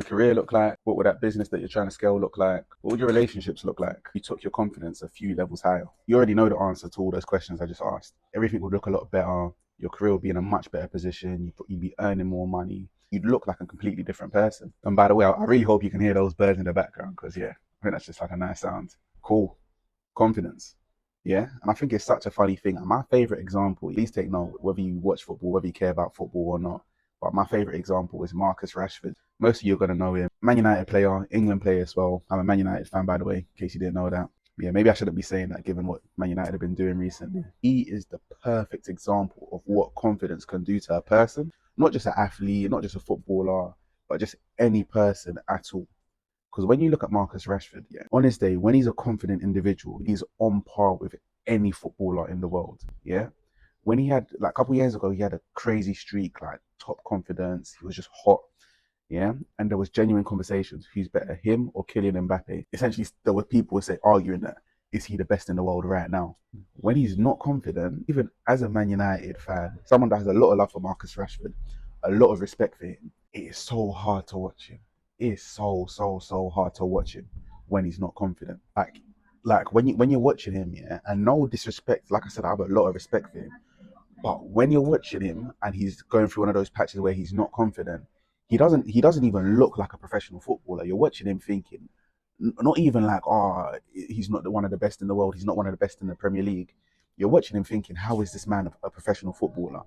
the career look like? What would that business that you're trying to scale look like? What would your relationships look like? You took your confidence a few levels higher. You already know the answer to all those questions I just asked. Everything would look a lot better. Your career would be in a much better position. You'd be earning more money. You'd look like a completely different person. And by the way, I really hope you can hear those birds in the background because, yeah, I think that's just like a nice sound. Cool. Confidence. Yeah. And I think it's such a funny thing. And my favorite example, please take note, whether you watch football, whether you care about football or not. But my favorite example is Marcus Rashford. Most of you are going to know him. Man United player, England player as well. I'm a Man United fan, by the way, in case you didn't know that. Yeah, maybe I shouldn't be saying that given what Man United have been doing recently. He is the perfect example of what confidence can do to a person. Not just an athlete, not just a footballer, but just any person at all. Because when you look at Marcus Rashford, yeah, on his day, when he's a confident individual, he's on par with any footballer in the world. Yeah. When he had, like a couple of years ago, he had a crazy streak, like top confidence. He was just hot. Yeah. And there was genuine conversations. Who's better, him or Kylian Mbappe? Essentially, there were people who say arguing that is he the best in the world right now? When he's not confident, even as a Man United fan, someone that has a lot of love for Marcus Rashford, a lot of respect for him, it is so hard to watch him. It is so hard to watch him when he's not confident. Like when you're watching him, yeah, and no disrespect, like I said, I have a lot of respect for him. But when you're watching him and he's going through one of those patches where he's not confident, he doesn't even look like a professional footballer. You're watching him thinking, not even like, oh, he's not one of the best in the world. He's not one of the best in the Premier League. You're watching him thinking, how is this man a professional footballer?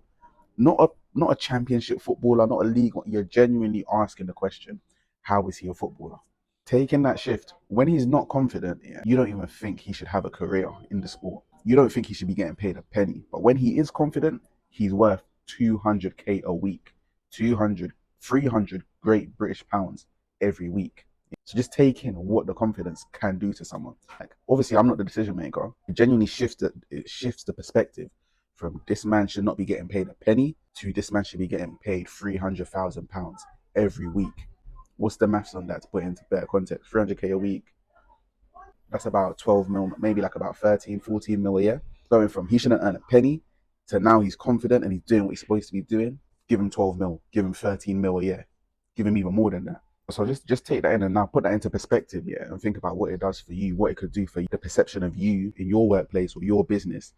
Not a championship footballer, not a league. You're genuinely asking the question, how is he a footballer? Taking that shift, when he's not confident, yeah, you don't even think he should have a career in the sport. You don't think he should be getting paid a penny. But when he is confident, he's worth 200k a week, 200, 300 great British pounds every week. So just take in what the confidence can do to someone. Like obviously, I'm not the decision maker. It shifts the perspective from this man should not be getting paid a penny to this man should be getting paid £300,000 every week. What's the maths on that to put into better context? 300k a week, that's about 12 mil, maybe like about 13, 14 mil a year. Going from he shouldn't earn a penny to now he's confident and he's doing what he's supposed to be doing. Give him 12 mil, give him 13 mil a year, give him even more than that. So just take that in and now put that into perspective, yeah, and think about what it does for you, what it could do for you, the perception of you in your workplace or your business,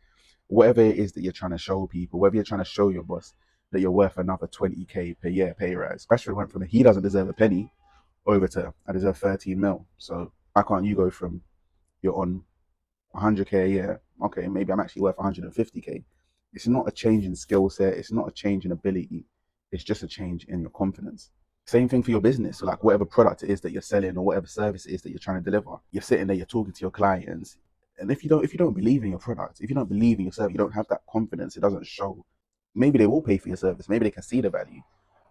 whatever it is that you're trying to show people, whether you're trying to show your boss that you're worth another 20k per year pay rise. Rashford went from he doesn't deserve a penny over to I deserve 13 mil. So why can't you go from you're on 100k a year? Okay, maybe I'm actually worth 150k. It's not a change in skill set. It's not a change in ability. It's just a change in your confidence. Same thing for your business. So like whatever product it is that you're selling or whatever service it is that you're trying to deliver, you're sitting there, you're talking to your clients, and if you don't believe in your product, if you don't believe in yourself, you don't have that confidence. It doesn't show. Maybe they will pay for your service. Maybe they can see the value,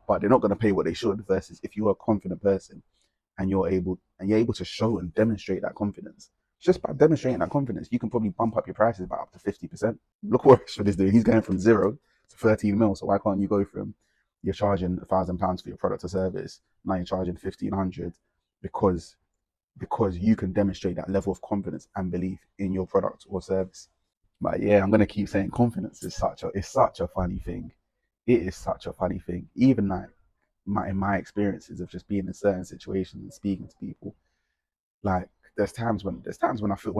but they're not going to pay what they should. Versus if you're a confident person and you're able to show and demonstrate that confidence. Just by demonstrating that confidence, you can probably bump up your prices by up to 50%. Look what Rashford is doing. He's going from 0 to 13 mil. So why can't you go from you're charging £1,000 for your product or service, now you're charging 1,500 because you can demonstrate that level of confidence and belief in your product or service. But yeah, I'm gonna keep saying confidence is such a funny thing. It is such a funny thing. Even like in my experiences of just being in certain situations and speaking to people, like there's times when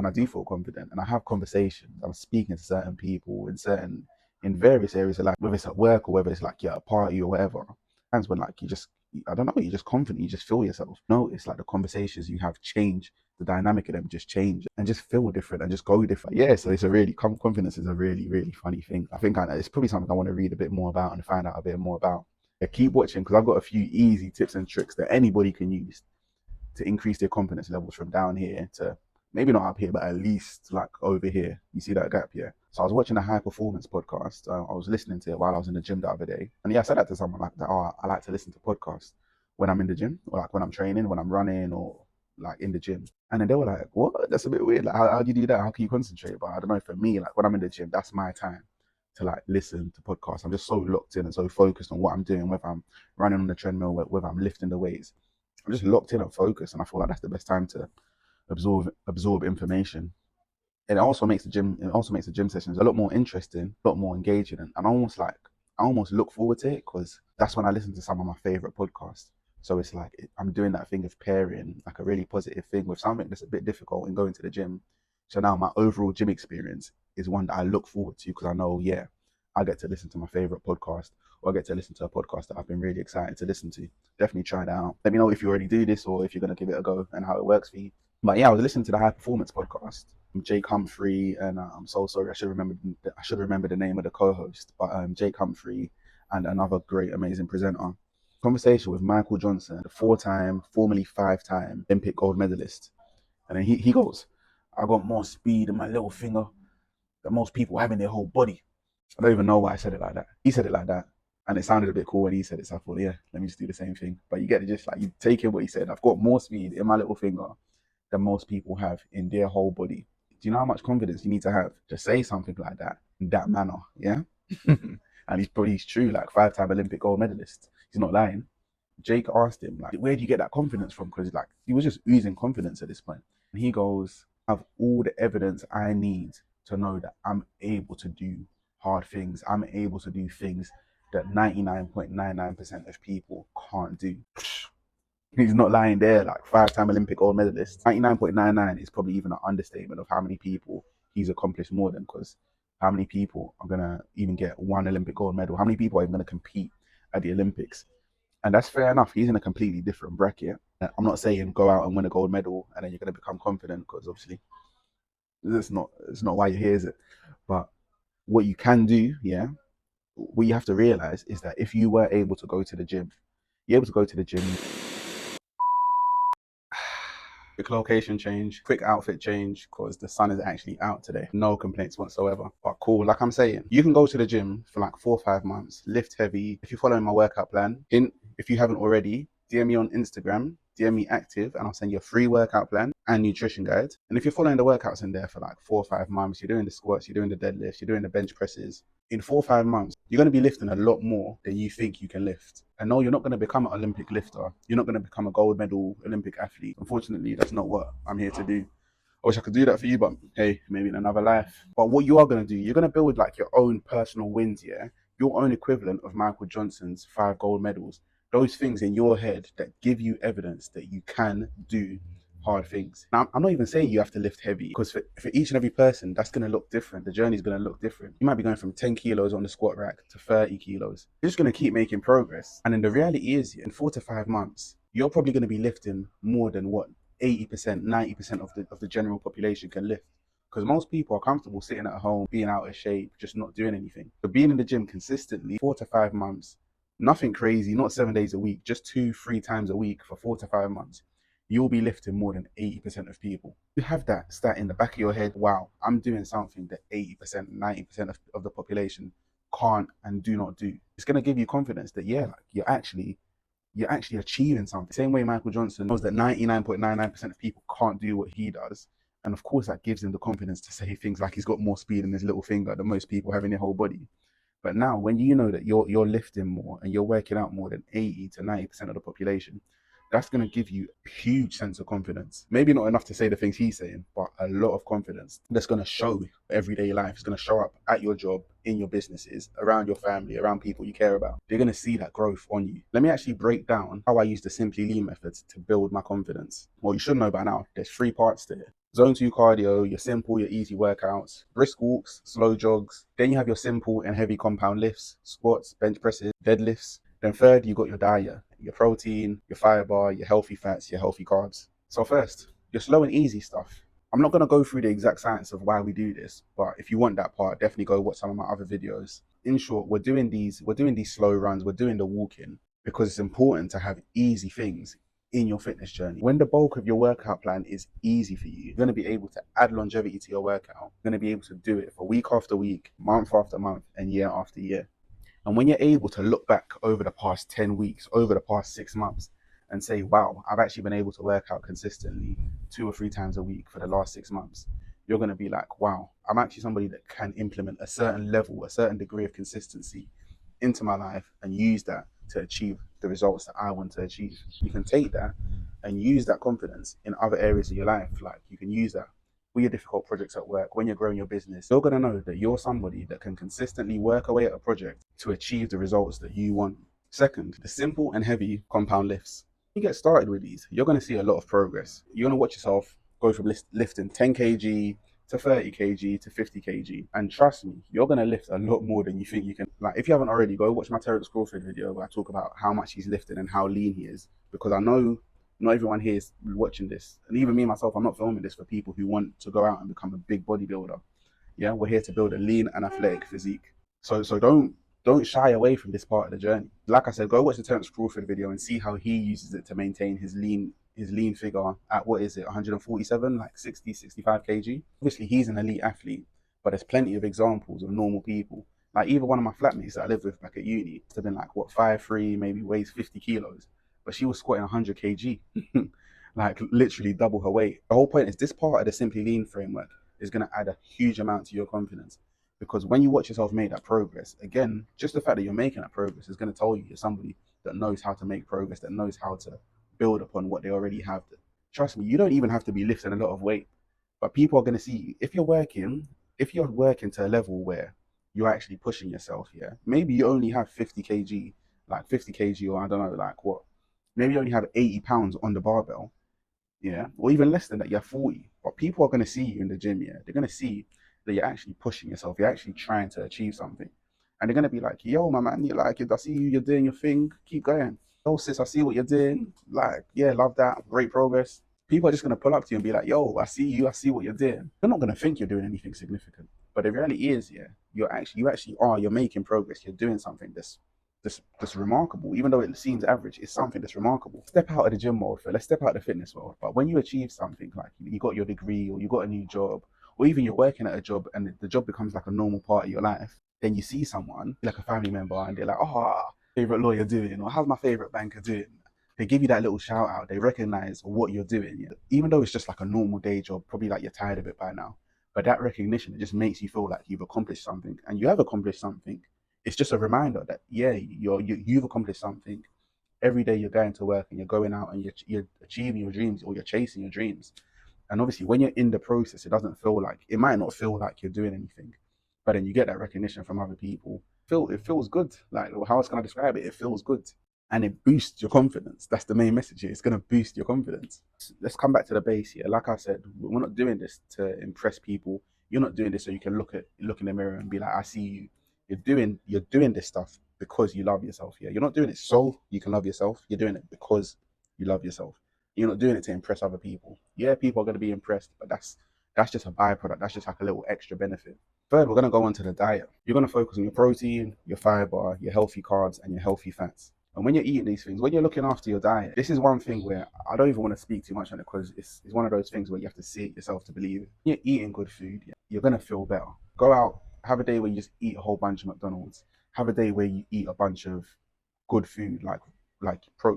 I do feel confident and I have conversations. I'm speaking to certain people in various areas of life, whether it's at work or whether it's like you're at a party or whatever. Times when like I don't know, you're just confident, you just feel yourself. No, it's like the conversations you have change, the dynamic of them just change and just feel different and just go different. Yeah, so confidence is a really, really funny thing. I think it's probably something I want to read a bit more about and find out a bit more about. Yeah, keep watching because I've got a few easy tips and tricks that anybody can use to increase their confidence levels from down here to maybe not up here, but at least like over here. You see that gap, yeah? So I was watching a high performance podcast. I was listening to it while I was in the gym the other day. And yeah, I said that to someone like that. Oh, I like to listen to podcasts when I'm in the gym or like when I'm training, when I'm running or like in the gym. And then they were like, what? That's a bit weird. Like, how do you do that? How can you concentrate? But I don't know, for me, like when I'm in the gym, that's my time to like listen to podcasts. I'm just so locked in and so focused on what I'm doing, whether I'm running on the treadmill, whether I'm lifting the weights. I'm just locked in and focused, and I feel like that's the best time to absorb information. And it also makes the gym sessions a lot more interesting, a lot more engaging, and I almost look forward to it because that's when I listen to some of my favorite podcasts. So it's like I'm doing that thing of pairing like a really positive thing with something that's a bit difficult in going to the gym. So now my overall gym experience is one that I look forward to because I know, yeah, I get to listen to my favorite podcast, or I get to listen to a podcast that I've been really excited to listen to. Definitely try that out. Let me know if you already do this or if you're going to give it a go and how it works for you. But yeah, I was listening to the High Performance podcast. Jake Humphrey, and I'm so sorry, I should remember the name of the co-host, but Jake Humphrey and another great, amazing presenter. Conversation with Michael Johnson, the four-time, formerly five-time Olympic gold medalist. And then he goes, I got more speed in my little finger than most people have in their whole body. I don't even know why I said it like that. He said it like that. And it sounded a bit cool when he said it. So I thought, yeah, let me just do the same thing. But you get it, just like you take in what he said. I've got more speed in my little finger than most people have in their whole body. Do you know how much confidence you need to have to say something like that in that manner? Yeah. And he's true, like five-time Olympic gold medalist. He's not lying. Jake asked him, like, where do you get that confidence from? Because like he was just oozing confidence at this point. And he goes, I have all the evidence I need to know that I'm able to do hard things. I'm able to do things that 99.99% of people can't do. He's not lying there, like five-time Olympic gold medalist. 99.99 is probably even an understatement of how many people he's accomplished more than, because how many people are going to even get one Olympic gold medal? How many people are even going to compete at the Olympics? And that's fair enough. He's in a completely different bracket. I'm not saying go out and win a gold medal and then you're going to become confident, because obviously it's not why you're here, is it? But what you can do, yeah, what you have to realize is that if you were able to go to the gym, you're able to go to the gym, quick location change, quick outfit change, because the sun is actually out today. No complaints whatsoever. But cool, like I'm saying, you can go to the gym for like 4 or 5 months, lift heavy. If you're following my workout plan, if you haven't already, DM me on Instagram, DM me active, and I'll send you a free workout plan and nutrition guide. And if you're following the workouts in there for like 4 or 5 months, you're doing the squats, you're doing the deadlifts, you're doing the bench presses, in 4 or 5 months, you're going to be lifting a lot more than you think you can lift. And no, you're not going to become an Olympic lifter. You're not going to become a gold medal Olympic athlete. Unfortunately, that's not what I'm here to do. I wish I could do that for you, but hey, maybe in another life. But what you are going to do, you're going to build like your own personal wins, yeah? Your own equivalent of Michael Johnson's 5 gold medals. Those things in your head that give you evidence that you can do hard things. Now, I'm not even saying you have to lift heavy, because for each and every person, that's going to look different. The journey is going to look different. You might be going from 10 kilos on the squat rack to 30 kilos. You're just going to keep making progress. And then the reality is, in 4 to 5 months, you're probably going to be lifting more than what 80%, 90% of the general population can lift. Because most people are comfortable sitting at home, being out of shape, just not doing anything. But being in the gym consistently, 4 to 5 months, nothing crazy, not 7 days a week, just 2-3 times a week for 4 to 5 months, you'll be lifting more than 80% of people. You have that stat in the back of your head, wow, I'm doing something that 80%, 90% of the population can't and do not do. It's going to give you confidence that, yeah, like you're actually achieving something. Same way Michael Johnson knows that 99.99% of people can't do what he does. And of course, that gives him the confidence to say things like he's got more speed in his little finger than most people have in their whole body. But now, when you know that you're lifting more and you're working out more than 80 to 90% of the population, that's going to give you a huge sense of confidence. Maybe not enough to say the things he's saying, but a lot of confidence that's going to show everyday life. It's going to show up at your job, in your businesses, around your family, around people you care about. They're going to see that growth on you. Let me actually break down how I use the Simply Lean method to build my confidence. Well, you should know by now, there's 3 parts to it. Zone 2 cardio, your simple, your easy workouts, brisk walks, slow jogs. Then you have your simple and heavy compound lifts, squats, bench presses, deadlifts. Then third, you got your diet, your protein, your fiber, your healthy fats, your healthy carbs. So first, your slow and easy stuff. I'm not going to go through the exact science of why we do this, but if you want that part, definitely go watch some of my other videos. In short, we're doing these slow runs, we're doing the walking because it's important to have easy things in your fitness journey. When the bulk of your workout plan is easy for you, you're going to be able to add longevity to your workout. You're going to be able to do it for week after week, month after month, and year after year. And when you're able to look back over the past 10 weeks, over the past 6 months, and say, wow, I've actually been able to work out consistently 2 or 3 times a week for the last 6 months, you're going to be like, wow, I'm actually somebody that can implement a certain level, a certain degree of consistency into my life and use that to achieve the results that I want to achieve. You can take that and use that confidence in other areas of your life. Like you can use that with your difficult projects at work, when you're growing your business. You're going to know that you're somebody that can consistently work away at a project to achieve the results that you want. Second, the simple and heavy compound lifts. You get started with these, you're going to see a lot of progress. You're going to watch yourself go from lifting 10 kg to 30 kg to 50 kg. And trust me, you're going to lift a lot more than you think you can. Like, if you haven't already, go watch my Terence Crawford video where I talk about how much he's lifting and how lean he is. Because I know not everyone here is watching this. And even me, myself, I'm not filming this for people who want to go out and become a big bodybuilder. Yeah, we're here to build a lean and athletic physique. So don't shy away from this part of the journey. Like I said, go watch the Terence Crawford video and see how he uses it to maintain his lean figure at, what is it, 147, like 60, 65 kg. Obviously, he's an elite athlete, but there's plenty of examples of normal people. Like even one of my flatmates that I lived with back at uni, must have been like, what, 5'3", maybe weighs 50 kilos, but she was squatting 100 kg, like literally double her weight. The whole point is this part of the Simply Lean framework is going to add a huge amount to your confidence. Because when you watch yourself make that progress, again, just the fact that you're making that progress is going to tell you you're somebody that knows how to make progress, that knows how to build upon what they already have. Trust me, you don't even have to be lifting a lot of weight, but people are going to see you. If you're working to a level where you're actually pushing yourself, yeah, maybe you only have 50 kg, like 50 kg, or I don't know, like what, maybe you only have 80 pounds on the barbell, yeah, or even less than that, you're 40. But people are going to see you in the gym, yeah. They're going to see that you're actually pushing yourself, you're actually trying to achieve something. And they're going to be like, yo, my man, you're like, I see you, you're doing your thing, keep going. Yo, sis, I see what you're doing. Like, yeah, love that, great progress. People are just going to pull up to you and be like, yo, I see you, I see what you're doing. You're not going to think you're doing anything significant. But the reality is, yeah, you actually are, you're making progress, you're doing something that's remarkable. Even though it seems average, it's something that's remarkable. Step out of the gym world, let's step out of the fitness world. But when you achieve something, like you got your degree or you got a new job, or even you're working at a job and the job becomes like a normal part of your life, then you see someone like a family member and they're like, oh, favorite lawyer doing, or how's my favorite banker doing? They give you that little shout out. They recognize what you're doing. Yeah? Even though it's just like a normal day job, probably like you're tired of it by now. But that recognition, it just makes you feel like you've accomplished something, and you have accomplished something. It's just a reminder that, yeah, you've accomplished something. Every day you're going to work and you're going out and you're achieving your dreams, or you're chasing your dreams. And obviously, when you're in the process, it might not feel like you're doing anything, but then you get that recognition from other people. It feels good. Like, how else can I describe it? It feels good, and it boosts your confidence. That's the main message here. It's going to boost your confidence. Let's come back to the base here. Like I said, we're not doing this to impress people. You're not doing this so you can look in the mirror and be like, I see you. You're doing this stuff because you love yourself. Yeah, you're not doing it so you can love yourself. You're doing it because you love yourself. You're not doing it to impress other people. Yeah, people are going to be impressed, but that's just a byproduct. That's just like a little extra benefit. Third, we're going to go on to the diet. You're going to focus on your protein, your fiber, your healthy carbs, and your healthy fats. And when you're eating these things, when you're looking after your diet, this is one thing where I don't even want to speak too much on it, because it's one of those things where you have to see it yourself to believe it. When you're eating good food, you're going to feel better. Go out, have a day where you just eat a whole bunch of McDonald's. Have a day where you eat a bunch of good food,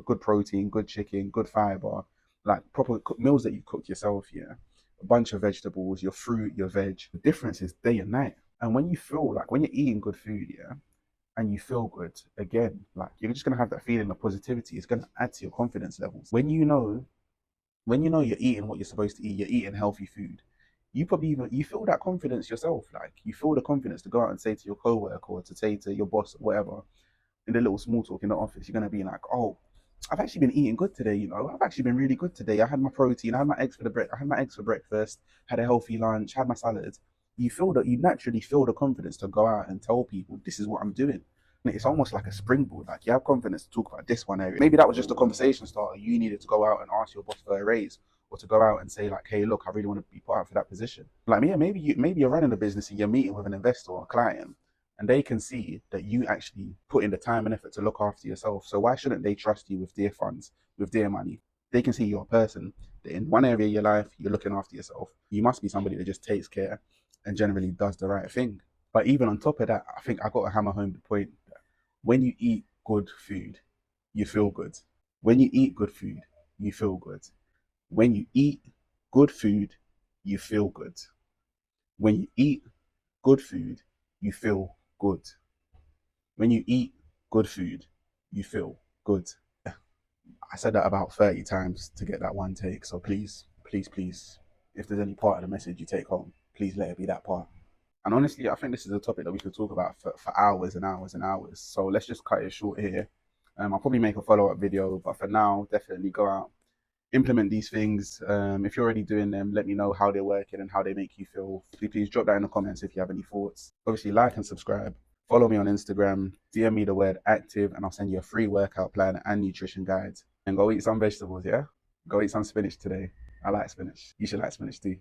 good protein, good chicken, good fiber, like proper meals that you cook yourself. Yeah, a bunch of vegetables, your fruit, your veg. The difference is day and night. And when you feel like, when you're eating good food, yeah, and you feel good, again, like you're just gonna have that feeling of positivity. It's gonna add to your confidence levels. When you know you're eating what you're supposed to eat, you're eating healthy food. You feel that confidence yourself. Like, you feel the confidence to go out and say to your coworker, or to say to your boss, or whatever, in the little small talk in the office. You're gonna be like, oh, I've actually been eating good today. I've actually been really good today. I had my protein. I had my eggs for breakfast. Had a healthy lunch. Had my salad. You naturally feel the confidence to go out and tell people, this is what I'm doing. And it's almost like a springboard. Like, you have confidence to talk about this one area. Maybe that was just a conversation starter. You needed to go out and ask your boss for a raise, or to go out and say like, hey, look, I really want to be put out for that position. Like, yeah, maybe you're running a business and you're meeting with an investor or a client, and they can see that you actually put in the time and effort to look after yourself. So why shouldn't they trust you with their funds, with their money? They can see you're a person that in one area of your life, you're looking after yourself. You must be somebody that just takes care and generally does the right thing. But even on top of that, I think I got to hammer home the point that when you eat good food, you feel good. When you eat good food, you feel good. When you eat good food, you feel good. When you eat good food, you feel good. When you eat good food, you feel good. I said that about 30 times to get that one take. So please, please, please, if there's any part of the message you take home, please let it be that part. And honestly, I think this is a topic that we could talk about for hours and hours and hours. So let's just cut it short here. I'll probably make a follow-up video, but for now, definitely go out, implement these things. If you're already doing them, let me know how they're working and how they make you feel. Please drop that in the comments if you have any thoughts. Obviously, like and subscribe. Follow me on Instagram, DM me the word active, and I'll send you a free workout plan and nutrition guide. And go eat some vegetables, yeah? Go eat some spinach today. I like spinach. You should like spinach too.